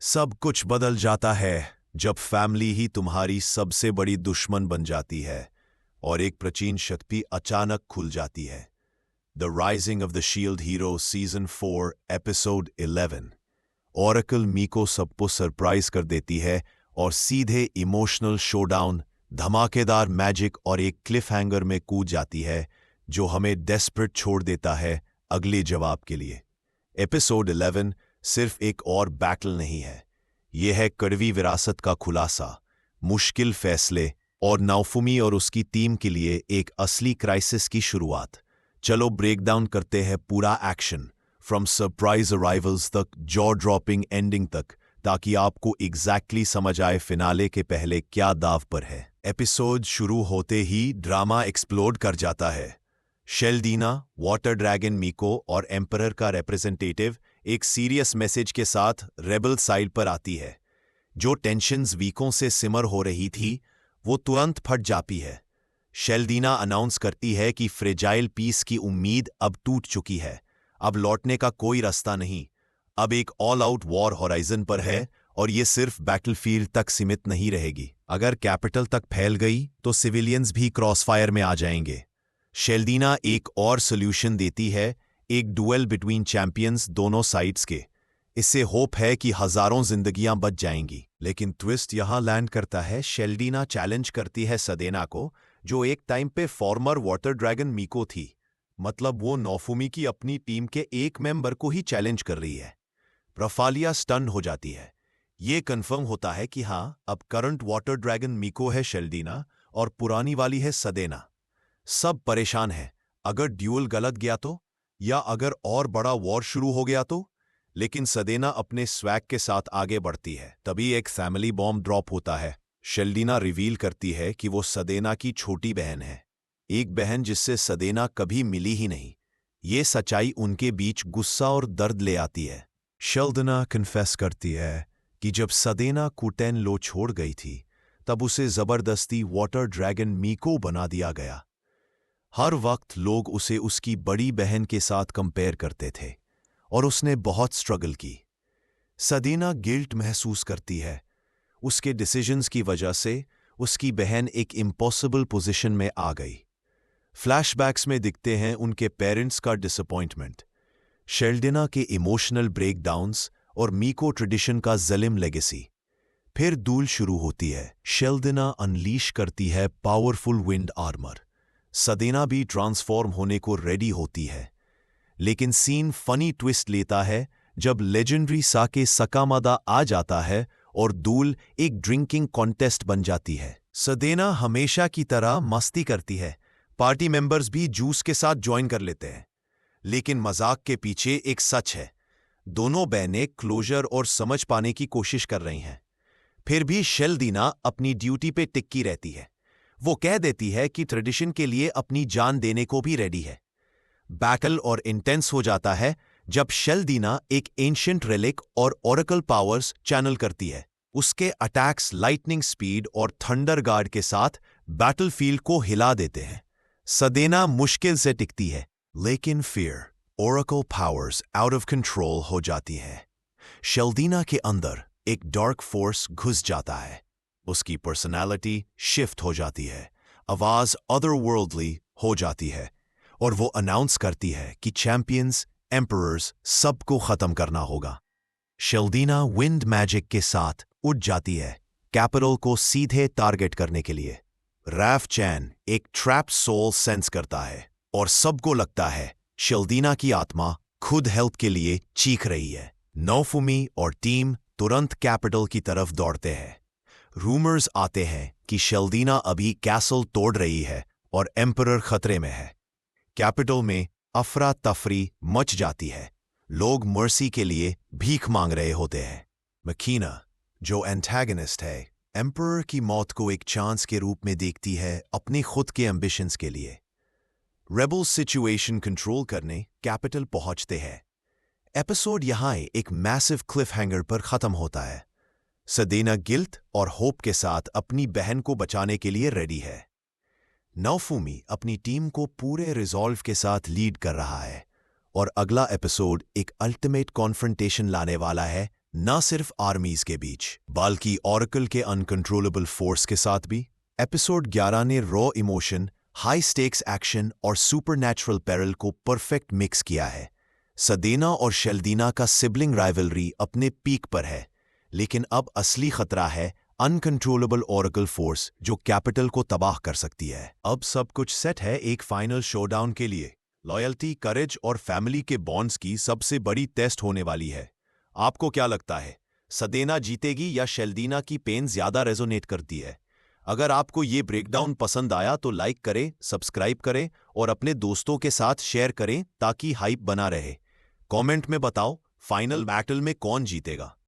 सब कुछ बदल जाता है जब फैमिली ही तुम्हारी सबसे बड़ी दुश्मन बन जाती है और एक प्राचीन शक्ति अचानक खुल जाती है। The rising of the shield hero season 4 episode 11। ओरेकल मीको सबको सरप्राइज कर देती है और सीधे इमोशनल शोडाउन, धमाकेदार मैजिक और एक क्लिफ हैंगर में कूद जाती है जो हमें डेस्परेट छोड़ देता है अगले जवाब के लिए। एपिसोड 11 सिर्फ एक और बैटल नहीं है, यह है कड़वी विरासत का खुलासा, मुश्किल फैसले और नाओफुमी और उसकी टीम के लिए एक असली क्राइसिस की शुरुआत। चलो ब्रेकडाउन करते हैं पूरा एक्शन, फ्रॉम सरप्राइज अराइवल्स तक जॉ ड्रॉपिंग एंडिंग तक, ताकि आपको एग्जैक्टली समझ आए फिनाले के पहले क्या दाव पर है। एपिसोड शुरू होते ही ड्रामा एक्सप्लोड कर जाता है। शेल्डीना, वाटर ड्रैगन मीको और एम्परर का रिप्रेजेंटेटिव एक सीरियस मैसेज के साथ रेबल साइड पर आती है। जो टेंशन्स वीकों से सिमर हो रही थी वो तुरंत फट जाती है। शेल्डीना अनाउंस करती है कि फ्रेजाइल पीस की उम्मीद अब टूट चुकी है, अब लौटने का कोई रास्ता नहीं। अब एक ऑल आउट वॉर होराइजन पर है और ये सिर्फ बैटलफील्ड तक सीमित नहीं रहेगी। अगर कैपिटल तक फैल गई तो सिविलियंस भी क्रॉसफायर में आ जाएंगे। शेल्डीना एक और सोल्यूशन देती है, एक डुएल बिटवीन चैंपियंस दोनों साइड्स के। इससे होप है कि हजारों जिंदगियां बच जाएंगी। लेकिन ट्विस्ट यहां लैंड करता है। शेल्डीना चैलेंज करती है सदेना को, जो एक टाइम पे फॉर्मर वाटर ड्रैगन मीको थी। मतलब वो नोफुमी की अपनी टीम के एक मेंबर को ही चैलेंज कर रही है। रफालिया स्टन हो जाती है। ये कंफर्म होता है कि हाँ, अब करंट वाटर ड्रैगन मीको है शेल्डीना और पुरानी वाली है सदेना। सब परेशान हैं, अगर ड्यूल गलत गया तो, या अगर और बड़ा वॉर शुरू हो गया तो। लेकिन सदेना अपने स्वैग के साथ आगे बढ़ती है। तभी एक फैमिली बॉम्ब ड्रॉप होता है। शेल्डीना रिवील करती है कि वो सदेना की छोटी बहन है, एक बहन जिससे सदेना कभी मिली ही नहीं। ये सच्चाई उनके बीच गुस्सा और दर्द ले आती है। शेल्डीना कन्फेस करती है कि जब सदेना कुटेन लो छोड़ गई थी तब उसे जबरदस्ती वाटर ड्रैगन मीको बना दिया गया। हर वक्त लोग उसे उसकी बड़ी बहन के साथ कंपेयर करते थे और उसने बहुत स्ट्रगल की। सदेना गिल्ट महसूस करती है। उसके डिसीजंस की वजह से उसकी बहन एक इम्पॉसिबल पोजीशन में आ गई। फ्लैशबैक्स में दिखते हैं उनके पेरेंट्स का डिसअपॉइंटमेंट, शेल्डीना के इमोशनल ब्रेकडाउन्स और मीको ट्रेडिशन का ज़लिम लेगेसी। फिर दूल शुरू होती है। शेल्डीना अनलीश करती है पावरफुल विंड आर्मर। सदेना भी ट्रांसफॉर्म होने को रेडी होती है। लेकिन सीन फनी ट्विस्ट लेता है जब लेजेंडरी साके सकामादा आ जाता है और दूल एक ड्रिंकिंग कॉन्टेस्ट बन जाती है। सदेना हमेशा की तरह मस्ती करती है, पार्टी मेंबर्स भी जूस के साथ ज्वाइन कर लेते हैं। लेकिन मजाक के पीछे एक सच है, दोनों बहनें क्लोजर और समझ पाने की कोशिश कर रही हैं। फिर भी शेल्डीना अपनी ड्यूटी पे टिकी रहती है। वो कह देती है कि ट्रेडिशन के लिए अपनी जान देने को भी रेडी है। बैटल और इंटेंस हो जाता है जब शेल्डीना एक एंशिएंट रेलिक और ओरेकल पावर्स चैनल करती है। उसके अटैक्स लाइटनिंग स्पीड और थंडर गार्ड के साथ बैटलफील्ड को हिला देते हैं। सदेना मुश्किल से टिकती है, लेकिन फिर Oracle powers out of control हो जाती है। शेल्डीना के अंदर एक डार्क फोर्स घुस जाता है। उसकी पर्सनालिटी शिफ्ट हो जाती है, आवाज अदरवर्ल्डली हो जाती है और वो अनाउंस करती है कि चैंपियंस, एम्परर्स सबको खत्म करना होगा। शेल्डीना विंड मैजिक के साथ उड़ जाती है, कैपिटल को सीधे टारगेट करने के लिए। रैफ चैन एक ट्रैप सोल सेंस करता है और सबको लगता है शेल्डीना की आत्मा खुद हेल्प के लिए चीख रही है। नोफुमी और टीम तुरंत कैपिटल की तरफ दौड़ते हैं। रूमर्स आते हैं कि शेल्डीना अभी कैसल तोड़ रही है और एम्परर खतरे में है। कैपिटल में अफरा तफरी मच जाती है। लोग मर्सी के लिए भीख मांग रहे होते हैं। मकीना, जो एंटागनिस्ट है, एम्परर की मौत को एक चांस के रूप में देखती है अपने खुद के एम्बिशंस के लिए। रेबल सिचुएशन कंट्रोल करने कैपिटल पहुंचते हैं। एपिसोड यहां एक मैसिव क्लिफ हैंगर पर खत्म होता है। सदेना गिल्ट और होप के साथ अपनी बहन को बचाने के लिए रेडी है। नाओफुमी अपनी टीम को पूरे रिजॉल्व के साथ लीड कर रहा है और अगला एपिसोड एक अल्टीमेट कॉन्फ्रंटेशन लाने वाला है न सिर्फ आर्मीज के बीच बल्कि ऑरेकल के अनकंट्रोलेबल फोर्स के साथ भी। एपिसोड 11 ने raw emotion, high stakes action और सुपरनैचुरल पेरिल को परफेक्ट मिक्स किया है। सदेना और शेल्दीना का सिबलिंग राइवलरी अपने पीक पर है, लेकिन अब असली खतरा है अनकंट्रोलेबल ऑरेकल फोर्स जो कैपिटल को तबाह कर सकती है। अब सब कुछ सेट है एक फाइनल शोडाउन के लिए। लॉयल्टी, करेज और फैमिली के बॉन्ड्स की सबसे बड़ी टेस्ट होने वाली है। आपको क्या लगता है, सदेना जीतेगी या शेल्दीना की पेन ज्यादा रेजोनेट करती है? अगर आपको ये ब्रेकडाउन पसंद आया तो लाइक करें, सब्सक्राइब करें और अपने दोस्तों के साथ शेयर करें ताकि हाइप बना रहे। कमेंट में बताओ फाइनल बैटल में कौन जीतेगा।